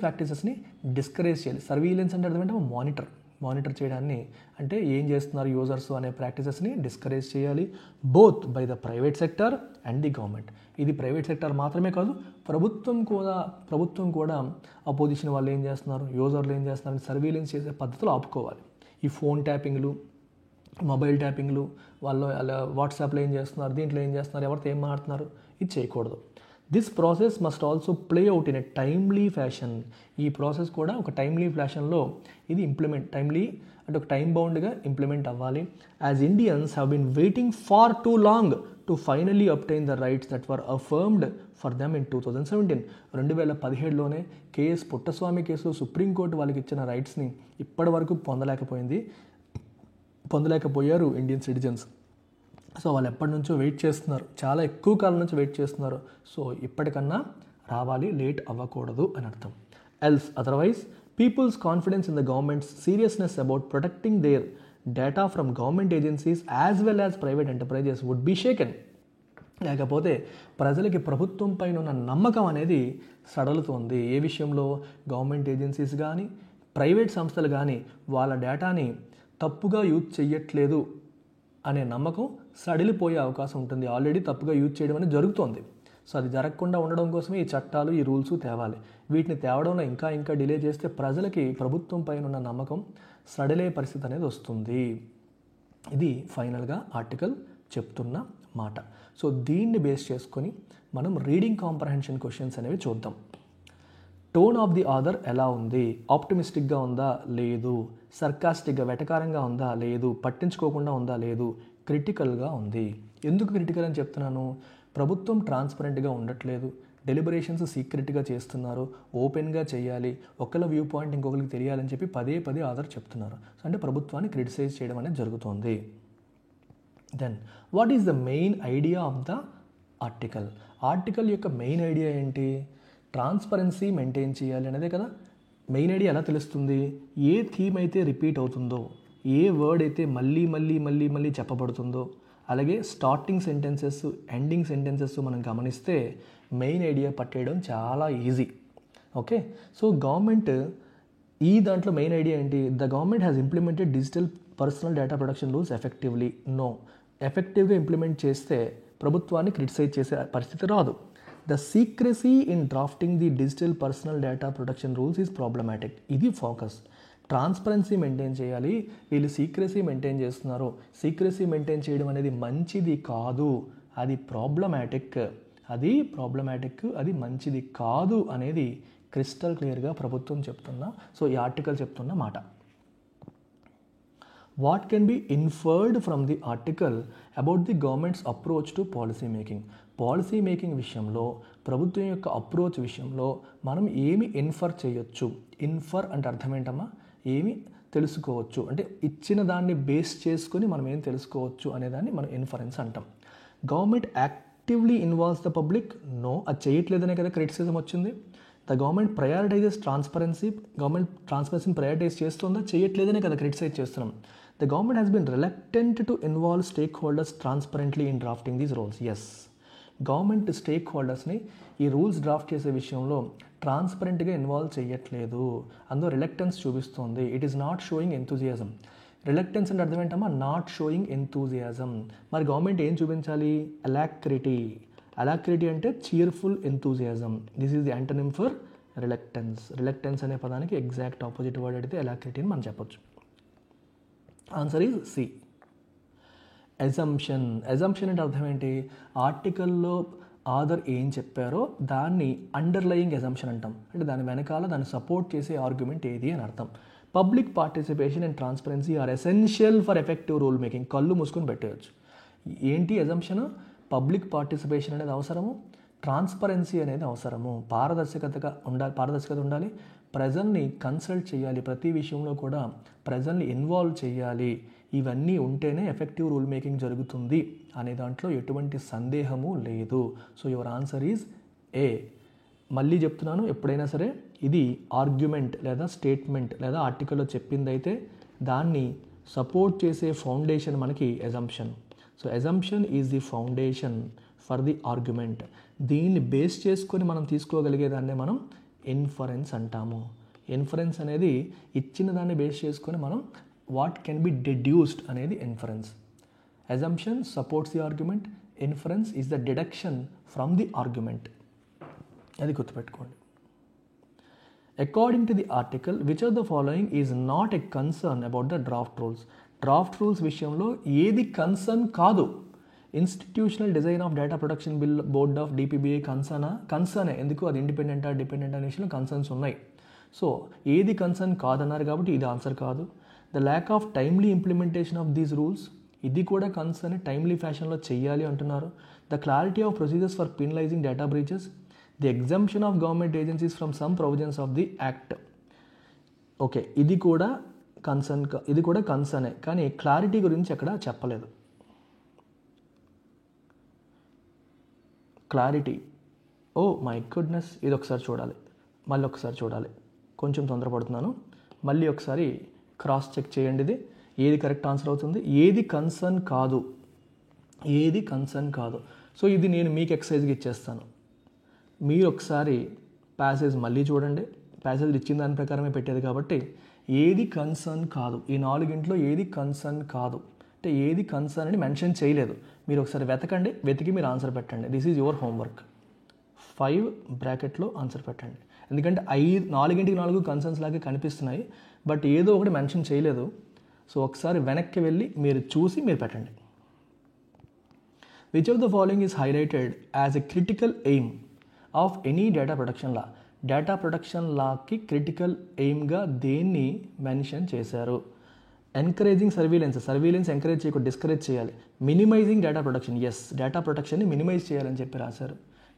A: ప్రాక్టీసెస్ని డిస్కరేజ్ చేయాలి. సర్వీలెన్స్ అంటే అర్థమంటే మానిటర్ చేయడాన్ని, అంటే ఏం చేస్తున్నారు యూజర్స్ అనే ప్రాక్టీసెస్ని డిస్కరేజ్ చేయాలి. Both by the private sector and the government. ఇది ప్రైవేట్ సెక్టర్ మాత్రమే కాదు, ప్రభుత్వం కూడా అపోజిషన్ వాళ్ళు ఏం చేస్తున్నారు, యూజర్లు ఏం చేస్తున్నారు సర్వీలెన్స్ చేసే పద్ధతులు ఆపుకోవాలి. ఈ ఫోన్ ట్యాపింగ్లు, మొబైల్ ట్యాపింగ్లు, వాళ్ళు అలా వాట్సాప్లో ఏం చేస్తున్నారు, దీంట్లో ఏం చేస్తున్నారు, ఎవరితో ఏం మాట్లాడుతున్నారు, ఇది చేయకూడదు. This process must also play out in a timely fashion. ఈ ప్రాసెస్ కూడా ఒక టైమ్లీ ఫ్యాషన్లో ఇది టైమ్లీ అంటే ఒక టైం బౌండ్గా ఇంప్లిమెంట్ అవ్వాలి. As Indians have been waiting for too long to finally obtain the rights that were affirmed for them in 2017. 2017లోనే కేఎస్ పుట్టస్వామి కేసు సుప్రీంకోర్టు వాళ్ళకి ఇచ్చిన రైట్స్ని ఇప్పటి వరకు పొందలేకపోయారు ఇండియన్ సిటిజన్స్. సో వాళ్ళు ఎప్పటి నుంచో వెయిట్ చేస్తున్నారు, చాలా ఎక్కువ కాలం నుంచి వెయిట్ చేస్తున్నారు. సో ఇప్పటికన్నా రావాలి, లేట్ అవ్వకూడదు అని అర్థం. Otherwise people's confidence in the government's seriousness about protecting their data from government agencies as well as private enterprises would be shaken. లేకపోతే ప్రజలకి ప్రభుత్వం పైన ఉన్న నమ్మకం అనేది సడలుతోంది. ఏ విషయంలో? గవర్నమెంట్ ఏజెన్సీస్ కానీ ప్రైవేట్ సంస్థలు కానీ వాళ్ళ డేటాని తప్పుగా యూజ్ చేయట్లేదు అనే నమ్మకం సడిలిపోయే అవకాశం ఉంటుంది. ఆల్రెడీ తప్పుగా యూజ్ చేయడం అనేది జరుగుతోంది. సో అది జరగకుండా ఉండడం కోసమే ఈ చట్టాలు, ఈ రూల్స్ తేవాలి. వీటిని తేవడంలో ఇంకా డిలే చేస్తే ప్రజలకి ప్రభుత్వం పైన ఉన్న నమ్మకం సడిలే పరిస్థితి అనేది వస్తుంది. ఇది ఫైనల్గా ఆర్టికల్ చెప్తున్న మాట. సో దీన్ని బేస్ చేసుకొని మనం రీడింగ్ కాంప్రహెన్షన్ క్వశ్చన్స్ అనేవి చూద్దాం. టోన్ ఆఫ్ ది ఆథర్ ఎలా ఉంది? ఆప్టిమిస్టిక్గా ఉందా? లేదు. సర్కాస్టిక్గా, వెటకారంగా ఉందా? లేదు. పట్టించుకోకుండా ఉందా? లేదు. క్రిటికల్గా ఉంది. ఎందుకు క్రిటికల్ అని చెప్తున్నాను? ప్రభుత్వం ట్రాన్స్పరెంట్గా ఉండట్లేదు, డెలిబరేషన్స్ సీక్రెట్గా చేస్తున్నారు, ఓపెన్గా చేయాలి, ఒకళ్ళ వ్యూ పాయింట్ ఇంకొకరికి తెలియాలని చెప్పి పదే ఆథర్ చెప్తున్నారు. అంటే ప్రభుత్వాన్ని క్రిటిసైజ్ చేయడం అనేది జరుగుతోంది. Then what is the main idea of the article? Article యొక్క మెయిన్ ఐడియా ఏంటి? ట్రాన్స్పరెన్సీ మెయింటైన్ చేయాలి అనేదే కదా. మెయిన్ ఐడియా ఎలా తెలుస్తుంది? ఏ థీమ్ అయితే రిపీట్ అవుతుందో, ఏ వర్డ్ అయితే మళ్ళీ చెప్పబడుతుందో, అలాగే స్టార్టింగ్ సెంటెన్సెస్, ఎండింగ్ సెంటెన్సెస్ మనం గమనిస్తే మెయిన్ ఐడియా పట్టేయడం చాలా ఈజీ. ఓకే, సో గవర్నమెంట్ ఈ దాంట్లో మెయిన్ ఐడియా ఏంటి? The government has implemented digital personal data protection rules effectively. ఎఫెక్టివ్గా ఇంప్లిమెంట్ చేస్తే ప్రభుత్వాన్ని క్రిటిసైజ్ చేసే పరిస్థితి రాదు. The secrecy in drafting the digital personal data protection rules is problematic. ఇది ఫోకస్. ట్రాన్స్పరెన్సీ మెయింటైన్ చేయాలి, వీళ్ళు సీక్రెసీ మెయింటైన్ చేస్తున్నారు. సీక్రెసీ మెయింటైన్ చేయడం అనేది మంచిది కాదు, అది ప్రాబ్లమాటిక్, అది మంచిది కాదు అనేది క్రిస్టల్ క్లియర్గా ప్రభుత్వం చెప్తున్నా, సో ఈ ఆర్టికల్ చెప్తున్న మాట. What can be inferred from the article about the government's approach to policy making? Policy making విషయంలో ప్రభుత్వం యొక్క అప్రోచ్ విషయంలో మనం ఏమి ఇన్ఫర్ చేయొచ్చు? ఇన్ఫర్ అంటే అర్థం ఏంటమ్మా? ఏమి తెలుసుకోవచ్చు అంటే ఇచ్చిన దాన్ని బేస్ చేసుకొని మనం ఏం తెలుసుకోవచ్చు అనేదాన్ని మనం ఇన్ఫరెన్స్ అంటాం. Government actively involves the public? No, అది చేయట్లేదనే కదా క్రిటిసిజం వచ్చింది. The government prioritises transparency? Government ట్రాన్స్పరెన్సీని ప్రయారిటైజ్ చేస్తుందా? చేయట్లేదనే కదా క్రిటిసైజ్ చేస్తున్నాం. The government has been reluctant to involve stakeholders transparently in drafting these rules. Yes, government స్టేక్ హోల్డర్స్ని ఈ రూల్స్ డ్రాఫ్ట్ చేసే విషయంలో ట్రాన్స్పరెంట్గా ఇన్వాల్వ్ చేయట్లేదు, అందులో రిలక్టెన్స్ చూపిస్తుంది. It is not showing enthusiasm. Reluctance అంటే అర్థం ఏంటమ్మా? Not showing enthusiasm. మరి గవర్నమెంట్ ఏం చూపించాలి? అలాక్రిటీ. అలాక్రిటీ అంటే cheerful enthusiasm. This is the antonym for reluctance. Reluctance అనే పదానికి ఎగ్జాక్ట్ ఆపోజిట్ వర్డ్ అడిగితే అలాక్రిటీ అని మనం చెప్పొచ్చు. Answer is C. Assumption. Assumption అంటే అర్థం ఏంటి? ఆర్టికల్లో ఆథర్ ఏం చెప్పారో దాన్ని అండర్లయింగ్ ఎజంప్షన్ అంటాం. అంటే దాని వెనకాల దాన్ని సపోర్ట్ చేసే ఆర్గ్యుమెంట్ ఏది అని అర్థం. Public participation and transparency are essential for effective rule making. కళ్ళు మూసుకొని పెట్టేయచ్చు. ఏంటి ఎజంప్షన్? పబ్లిక్ పార్టిసిపేషన్ అనేది అవసరము, ట్రాన్స్పరెన్సీ అనేది అవసరము, పారదర్శకత ఉండాలి, ప్రజల్ని కన్సల్ట్ చేయాలి, ప్రతి విషయంలో కూడా ప్రజల్ని ఇన్వాల్వ్ చేయాలి. ఇవన్నీ ఉంటేనే ఎఫెక్టివ్ రూల్ మేకింగ్ జరుగుతుంది అనే దాంట్లో ఎటువంటి సందేహము లేదు. So your answer is a. మళ్ళీ చెప్తున్నాను, ఎప్పుడైనా సరే ఇది ఆర్గ్యుమెంట్ లేదా స్టేట్మెంట్ లేదా ఆర్టికల్లో చెప్పిందైతే దాన్ని సపోర్ట్ చేసే ఫౌండేషన్ మనకి assumption. So assumption is the foundation for the argument. దీన్ని బేస్ చేసుకొని మనం తీసుకోగలిగేదాన్నే మనం ఇన్ఫరెన్స్ అంటాము. ఇన్ఫరెన్స్ అనేది ఇచ్చిన దాన్ని బేస్ చేసుకొని మనం వాట్ కెన్ బి డెడ్యూస్డ్ అనేది inference. Assumption supports the argument, inference is the deduction from the argument. అది గుర్తుపెట్టుకోండి. According to the article which of the following is not a concern about the draft rules? Draft rules విషయంలో ఏది కన్సర్న్ కాదు? Institutional design of data protection bill board of DPBI కన్సర్నే. ఎందుకు? అది ఇండిపెండెంటా డిపెండెంట్ అనే విషయంలో కన్సర్న్స్ ఉన్నాయి. సో ఏది కన్సర్న్ కాదన్నారు కాబట్టి ఇది ఆన్సర్ కాదు. The lack of timely implementation of these rules, ఇది కూడా కన్సర్న్, టైమ్లీ ఫ్యాషన్లో చెయ్యాలి అంటున్నారు. The clarity of procedures for penalising data breaches, the exemption of government agencies from some provisions of the act. Okay, ఇది కూడా కన్సర్నే, కానీ క్లారిటీ గురించి ఎక్కడ చెప్పలేదు. క్లారిటీ, ఓ మై గుడ్నెస్, ఇది ఒకసారి చూడాలి, మళ్ళీ ఒకసారి చూడాలి. కొంచెం తొందరపడుతున్నాను, మళ్ళీ ఒకసారి క్రాస్ చెక్ చేయండి. ఇది ఏది కరెక్ట్ ఆన్సర్ అవుతుంది, ఏది కన్సర్న్ కాదు. సో ఇది నేను మీకు ఎక్సర్సైజ్గా ఇచ్చేస్తాను. మీరు ఒకసారి ప్యాసేజ్ మళ్ళీ చూడండి. ప్యాసేజ్ ఇచ్చిన దాని ప్రకారమే పెట్టేది కాబట్టి ఏది కన్సర్న్ కాదు, ఈ 4 ఏది కన్సర్న్ కాదు అంటే ఏది కన్సర్న్ అని మెన్షన్ చేయలేదు. మీరు ఒకసారి వెతికి మీరు ఆన్సర్ పెట్టండి. This is your homework. 5 బ్రాకెట్లో ఆన్సర్ పెట్టండి. ఎందుకంటే 4 కన్సర్న్స్ లాగే కనిపిస్తున్నాయి, బట్ ఏదో ఒకటి మెన్షన్ చేయలేదు. సో ఒకసారి వెనక్కి వెళ్ళి మీరు చూసి మీరు పెట్టండి. Which of the following is highlighted as a critical aim of any data protection law? Data protection లాకి క్రిటికల్ ఎయిమ్గా దేన్ని మెన్షన్ చేశారు? ఎంకరేజింగ్ సర్వీలెన్స్ ఎంకరేజ్ చేయకుండా డిస్కరేజ్ చేయాలి. Minimising data protection, yes, data protection minimise చేయాలని చెప్పి రాశారు.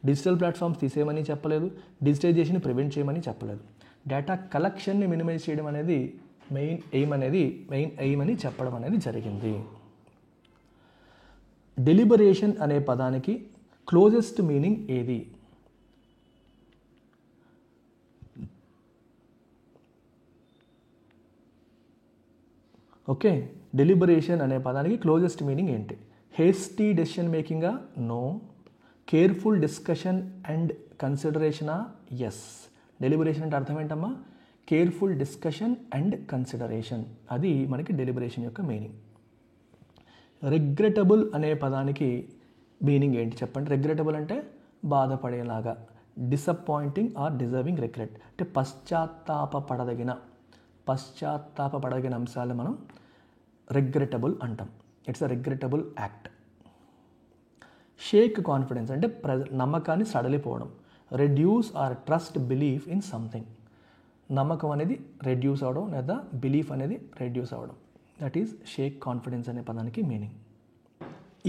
A: డిజిటల్ ప్లాట్ఫామ్స్ తీసేయమని చెప్పలేదు, డిజిటైజేషన్ ప్రివెంట్ చేయమని చెప్పలేదు. డేటా కలెక్షన్ని మినిమైజ్ చేయడం అనేది మెయిన్ ఎయిమ్ అని చెప్పడం అనేది జరిగింది. డెలిబరేషన్ అనే పదానికి క్లోజెస్ట్ మీనింగ్ ఏది? ఓకే, డెలిబరేషన్ అనే పదానికి క్లోజెస్ట్ మీనింగ్ ఏంటి? హేస్టీ డెసిషన్ మేకింగా? నో. కేర్ఫుల్ డిస్కషన్ అండ్ కన్సిడరేషనా? ఎస్. డెలిబరేషన్ అంటే అర్థం ఏంటమ్మా? కేర్ఫుల్ డిస్కషన్ అండ్ కన్సిడరేషన్, అది మనకి డెలిబరేషన్ యొక్క మీనింగ్. రిగ్రెటబుల్ అనే పదానికి మీనింగ్ ఏంటి చెప్పండి. రిగ్రెటబుల్ అంటే బాధపడేలాగా, డిసప్పాయింటింగ్ ఆర్ డిజర్వింగ్ రిగ్రెట్ అంటే పశ్చాత్తాపపడగిన అంశాలు మనం రిగ్రెటబుల్ అంటాం. It's a regrettable act. Shake confidence అంటే నమ్మకాన్ని సడలిపోవడం. Reduce or trust belief in something. నమ్మకం అనేది రెడ్యూస్ అవ్వడం లేదా బిలీఫ్ అనేది రెడ్యూస్ అవ్వడం. దట్ ఈజ్ షేక్ కాన్ఫిడెన్స్ అనే పదానికి మీనింగ్.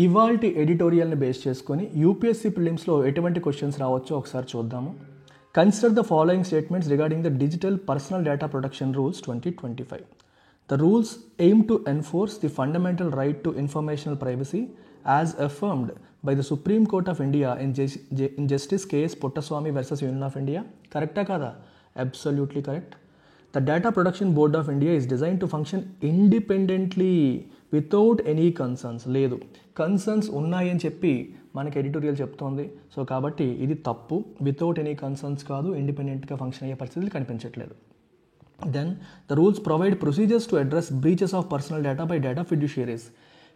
A: ఇవాల్టి ఎడిటోరియల్ని బేస్ చేసుకొని యూపీఎస్సీ ప్రిలిమ్స్లో ఎటువంటి క్వశ్చన్స్ రావచ్చో ఒకసారి చూద్దాము. Consider the following statements regarding the digital personal data protection rules 2025. The rules aim to enforce the fundamental right to informational privacy as affirmed by the Supreme Court of India in Justice K.S. Puttaswamy versus Union of India. Correcta kada? Absolutely correct. The Data Protection Board of India is designed to function independently without any concerns. లేదు, కన్సర్న్స్ ఉన్నాయని చెప్పి మనకి ఎడిటోరియల్ చెప్తోంది. సో కాబట్టి ఇది తప్పు. వితౌట్ ఎనీ కన్సర్న్స్ కాదు, ఇండిపెండెంట్గా ఫంక్షన్ అయ్యే పరిస్థితులు కనిపించట్లేదు. Then the rules provide procedures to address breaches of personal data by data fiduciaries.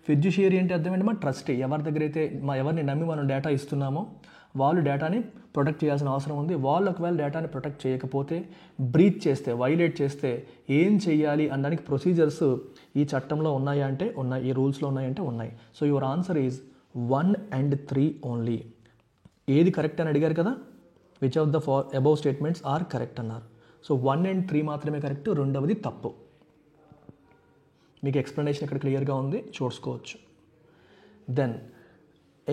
A: ఫిడ్యుషియరీ అంటే అర్థం ఏంటి? మా ట్రస్టీ. ఎవరి దగ్గర అయితే ఎవరిని నమ్మి మనం డేటా ఇస్తున్నామో వాళ్ళు డేటాని ప్రొటెక్ట్ చేయాల్సిన అవసరం ఉంది. వాళ్ళు ఒకవేళ డేటాని ప్రొటెక్ట్ చేయకపోతే, బ్రీచ్ చేస్తే, వైలేట్ చేస్తే ఏం చేయాలి అనడానికి ప్రొసీజర్స్ ఈ చట్టంలో ఉన్నాయా అంటే ఉన్నాయి, ఈ రూల్స్లో ఉన్నాయంటే ఉన్నాయి. So your answer is 1 and 3 only. ఏది కరెక్ట్ అని అడిగారు కదా, which of the above statements are correct అన్నారు. సో 1 and 3 మాత్రమే కరెక్ట్, రెండవది తప్పు. మీకు ఎక్స్ప్లెనేషన్ ఇక్కడ క్లియర్గా ఉంది, చూసుకోవచ్చు. దెన్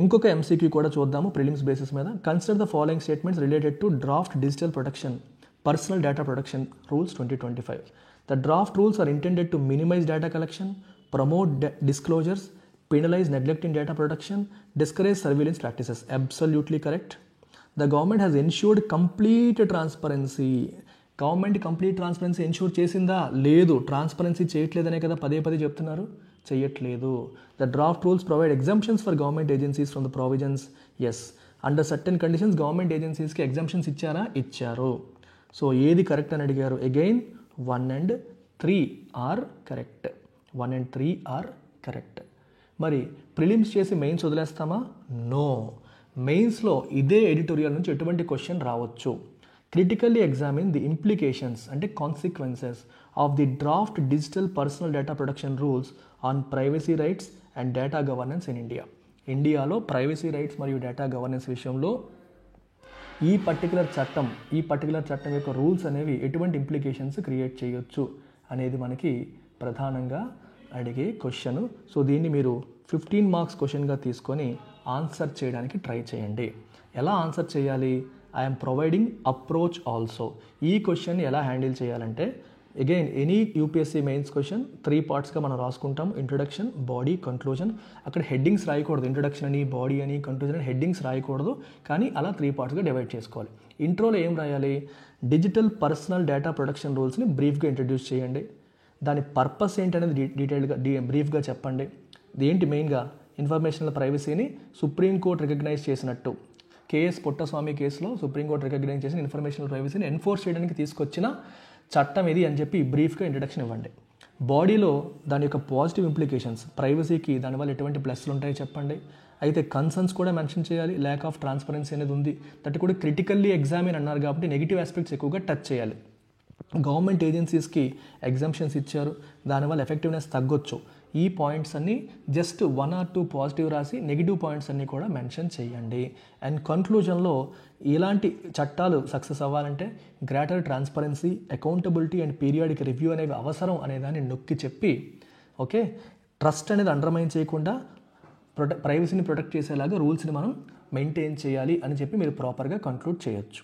A: ఇంకొక ఎంసీక్యూ కూడా చూద్దాము ప్రిలిమ్స్ బేసిస్ మీద. Consider the following statements related to draft digital protection personal data protection rules 2025. The draft rules are intended to minimize data collection, promote disclosures, penalize neglect in data protection, discourage surveillance practices. Absolutely correct. The government has ensured complete transparency. Government complete transparency ensure చేసిందా? లేదు. ట్రాన్స్పరెన్సీ చేయట్లేదనే కదా పదే చెప్తున్నారు, చేయట్లేదు. The draft rules provide exemptions for government agencies from the provisions. Yes, under certain conditions government ఏజెన్సీస్కి ఎగ్జంప్షన్స్ ఇచ్చారా? ఇచ్చారు. సో ఏది కరెక్ట్ అని అడిగారు. Again 1 and 3 are correct. 1 and 3 are correct. మరి ప్రిలిమ్స్ చేసి మెయిన్స్ వదిలేస్తామా? నో. మెయిన్స్లో ఇదే ఎడిటోరియల్ నుంచి ఎటువంటి క్వశ్చన్ రావచ్చు. క్రిటికల్లీ ఎగ్జామిన్ ది ఇంప్లికేషన్స్ అంటే consequences of the draft digital personal data protection rules on privacy rights and data governance in India. ఇండియాలో ప్రైవసీ రైట్స్ మరియు డేటా గవర్నెన్స్ విషయంలో ఈ పర్టికులర్ చట్టం యొక్క రూల్స్ అనేవి ఎటువంటి ఇంప్లికేషన్స్ క్రియేట్ చేయొచ్చు అనేది మనకి ప్రధానంగా అడిగే క్వశ్చన్. సో దీన్ని మీరు 15 మార్క్స్ క్వశ్చన్గా తీసుకొని ఆన్సర్ చేయడానికి ట్రై చేయండి. ఎలా ఆన్సర్ చేయాలి? I'm providing approach also. ఈ క్వశ్చన్ని ఎలా హ్యాండిల్ చేయాలంటే, again any UPSC mains question 3 పార్ట్స్గా మనం రాసుకుంటాం. Introduction, body, conclusion. అక్కడ హెడ్డింగ్స్ రాయకూడదు. ఇంట్రొడక్షన్ అని, బాడీ అని, కంక్లూజన్ అని హెడ్డింగ్స్ రాయకూడదు. కానీ అలా 3 పార్ట్స్గా డివైడ్ చేసుకోవాలి. ఇంట్రోలో ఏం రాయాలి? డిజిటల్ పర్సనల్ డేటా ప్రొటెక్షన్ రూల్స్ని బ్రీఫ్గా ఇంట్రడ్యూస్ చేయండి. దాని పర్పస్ ఏంటనేది డీటెయిల్గా బ్రీఫ్గా చెప్పండి. ఏంటి మెయిన్గా ఇన్ఫర్మేషనల్ ప్రైవసీని సుప్రీంకోర్టు రికగ్నైజ్ చేసినట్టు, కేఎస్ పుట్టస్వామి కేసులో సుప్రీంకోర్టు రికగ్నైజ్ చేసిన ఇన్ఫర్మేషనల్ ప్రైవసీని ఎన్ఫోర్స్ చేయడానికి తీసుకొచ్చిన చట్టం ఇది అని చెప్పి బ్రీఫ్గా ఇంట్రడక్షన్ ఇవ్వండి. బాడీలో దాని యొక్క పాజిటివ్ ఇంప్లికేషన్స్, ప్రైవసీకి దానివల్ల ఎటువంటి ప్లస్లు ఉంటాయో చెప్పండి. అయితే కన్సర్న్స్ కూడా మెన్షన్ చేయాలి. ల్యాక్ ఆఫ్ ట్రాన్స్పరెన్సీ అనేది ఉంది, దట్ కూడా క్రిటికల్లీ ఎగ్జామిన్ అన్నారు కాబట్టి నెగిటివ్ ఆస్పెక్ట్స్ ఎక్కువగా టచ్ చేయాలి. గవర్నమెంట్ ఏజెన్సీస్కి ఎగ్జంప్షన్స్ ఇచ్చారు, దానివల్ల ఎఫెక్టివ్నెస్ తగ్గొచ్చు. ఈ పాయింట్స్ అన్నీ జస్ట్ 1 or 2 పాజిటివ్ రాసి నెగిటివ్ పాయింట్స్ అన్నీ కూడా మెన్షన్ చేయండి. అండ్ కన్క్లూజన్లో ఇలాంటి చట్టాలు సక్సెస్ అవ్వాలంటే greater transparency, accountability and periodic review అనేవి అవసరం అనేదాన్ని నొక్కి చెప్పి, ఓకే, ట్రస్ట్ అనేది అండర్మైన్ చేయకుండా ప్రైవసీని ప్రొటెక్ట్ చేసేలాగా రూల్స్ని మనం మెయింటైన్ చేయాలి అని చెప్పి మీరు ప్రాపర్గా కన్క్లూడ్ చేయొచ్చు.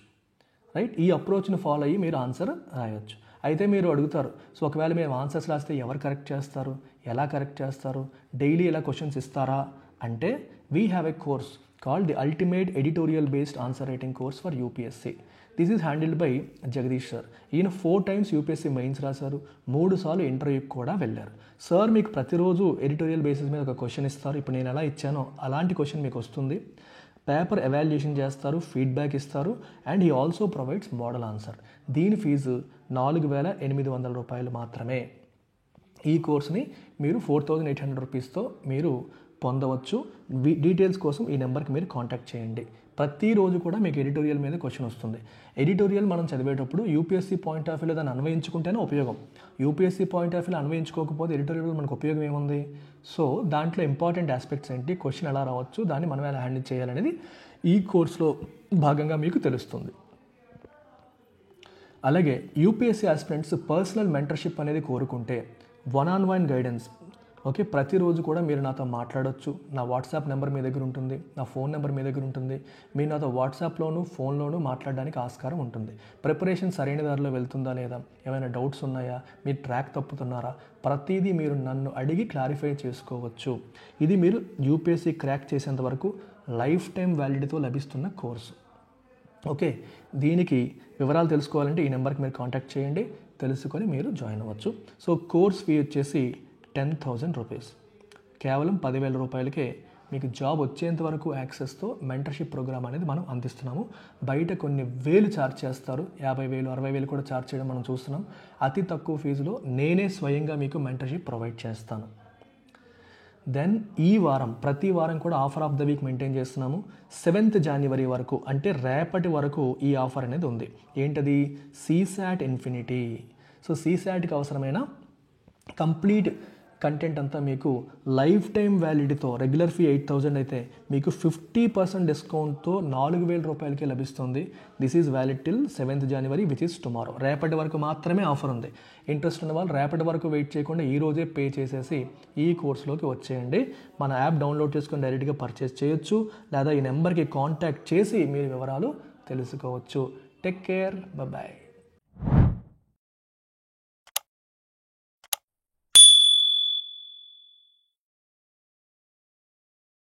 A: రైట్? ఈ అప్రోచ్ని ఫాలో అయ్యి మీరు ఆన్సర్ రాయొచ్చు. అయితే మీరు అడుగుతారు, సో ఒకవేళ మేము ఆన్సర్స్ రాస్తే ఎవరు కరెక్ట్ చేస్తారు, ఎలా కరెక్ట్ చేస్తారు, డైలీ ఎలా క్వశ్చన్స్ ఇస్తారా అంటే, we have a course called the ultimate editorial based answer writing course for UPSC. This is handled by Jagadish sir. ఈయన 4 times యూపీఎస్సీ మెయిన్స్ రాశారు, 3 సార్లు ఇంటర్వ్యూకి కూడా వెళ్ళారు. సార్ మీకు ప్రతిరోజు ఎడిటోరియల్ బేసిస్ మీద ఒక క్వశ్చన్ ఇస్తారు. ఇప్పుడు నేను ఎలా ఇచ్చానో అలాంటి క్వశ్చన్ మీకు వస్తుంది. పేపర్ ఎవాల్యుయేషన్ చేస్తారు, ఫీడ్బ్యాక్ ఇస్తారు, and he also provides model answer. దీని ఫీజు 4,800 రూపాయలు మాత్రమే. ఈ కోర్స్ని మీరు 4,800 రూపీస్తో మీరు పొందవచ్చు. డీటెయిల్స్ కోసం ఈ నెంబర్కి మీరు కాంటాక్ట్ చేయండి. ప్రతిరోజు కూడా మీకు ఎడిటోరియల్ మీద క్వశ్చన్ వస్తుంది. ఎడిటోరియల్ మనం చదివేటప్పుడు యూపీఎస్సీ పాయింట్ ఆఫ్ వ్యూలో దాన్ని అన్వయించుకుంటేనే ఉపయోగం. యూపీఎస్సీ పాయింట్ ఆఫ్ వ్యూలో అన్వయించుకోకపోతే ఎడిటోరియల్ మనకు ఉపయోగం ఏముంది? సో దాంట్లో ఇంపార్టెంట్ ఆస్పెక్ట్స్ ఏంటి, క్వశ్చన్ ఎలా రావచ్చు, దాన్ని మనం ఎలా హ్యాండిల్ చేయాలనేది ఈ కోర్సులో భాగంగా మీకు తెలుస్తుంది. అలాగే యూపీఎస్సీ ఆస్పిరెంట్స్ పర్సనల్ మెంటర్షిప్ అనేది కోరుకుంటే 1-on-1 గైడెన్స్, ఓకే, ప్రతిరోజు కూడా మీరు నాతో మాట్లాడవచ్చు. నా వాట్సాప్ నెంబర్ మీ దగ్గర ఉంటుంది, నా ఫోన్ నెంబర్ మీ దగ్గర ఉంటుంది. మీరు నాతో వాట్సాప్లోను ఫోన్లోనూ మాట్లాడడానికి ఆస్కారం ఉంటుంది. ప్రిపరేషన్ సరైన దారిలో వెళ్తుందా లేదా, ఏమైనా డౌట్స్ ఉన్నాయా, మీరు ట్రాక్ తప్పుతున్నారా, ప్రతిదీ మీరు నన్ను అడిగి క్లారిఫై చేసుకోవచ్చు. ఇది మీరు యూపీఎస్సీ క్రాక్ చేసేంత వరకు లైఫ్ టైం వ్యాలిడిటీతో లభిస్తున్న కోర్సు. ఓకే, దీనికి వివరాలు తెలుసుకోవాలంటే ఈ నెంబర్కి మీరు కాంటాక్ట్ చేయండి, తెలుసుకొని మీరు జాయిన్ అవ్వచ్చు. సో కోర్స్ ఫీ వచ్చేసి 10,000 రూపీస్. కేవలం 10,000 రూపాయలకే మీకు జాబ్ వచ్చేంత వరకు యాక్సెస్తో మెంటర్షిప్ ప్రోగ్రామ్ అనేది మనం అందిస్తున్నాము. బయట కొన్ని వేలు ఛార్జ్ చేస్తారు, 50,000, 60,000 కూడా ఛార్జ్ చేయడం మనం చూస్తున్నాం. అతి తక్కువ ఫీజులో నేనే స్వయంగా మీకు మెంటర్షిప్ ప్రొవైడ్ చేస్తాను. దెన్ ఈ వారం ప్రతి వారం కూడా offer of the week maintain చేస్తున్నాము. 7th January వరకు, అంటే రేపటి వరకు ఈ ఆఫర్ అనేది ఉంది. ఏంటది? CSAT infinity. సో CSATకి అవసరమైన కంప్లీట్ కంటెంట్ అంతా మీకు లైఫ్ టైం వ్యాలిడిటీతో, రెగ్యులర్ ఫీ 8,000 అయితే మీకు 50% డిస్కౌంట్తో 4,000 రూపాయలకే లభిస్తుంది. This is valid till 7th January, which is tomorrow. రేపటి వరకు మాత్రమే ఆఫర్ ఉంది. ఇంట్రెస్ట్ ఉన్న వాళ్ళు రేపటి వరకు వెయిట్ చేయకుండా ఈ రోజే పే చేసేసి ఈ కోర్సులోకి వచ్చేయండి. మన యాప్ డౌన్లోడ్ చేసుకొని డైరెక్ట్గా పర్చేస్ చేయొచ్చు, లేదా ఈ నెంబర్కి కాంటాక్ట్ చేసి మీరు వివరాలు తెలుసుకోవచ్చు. Take care, bye.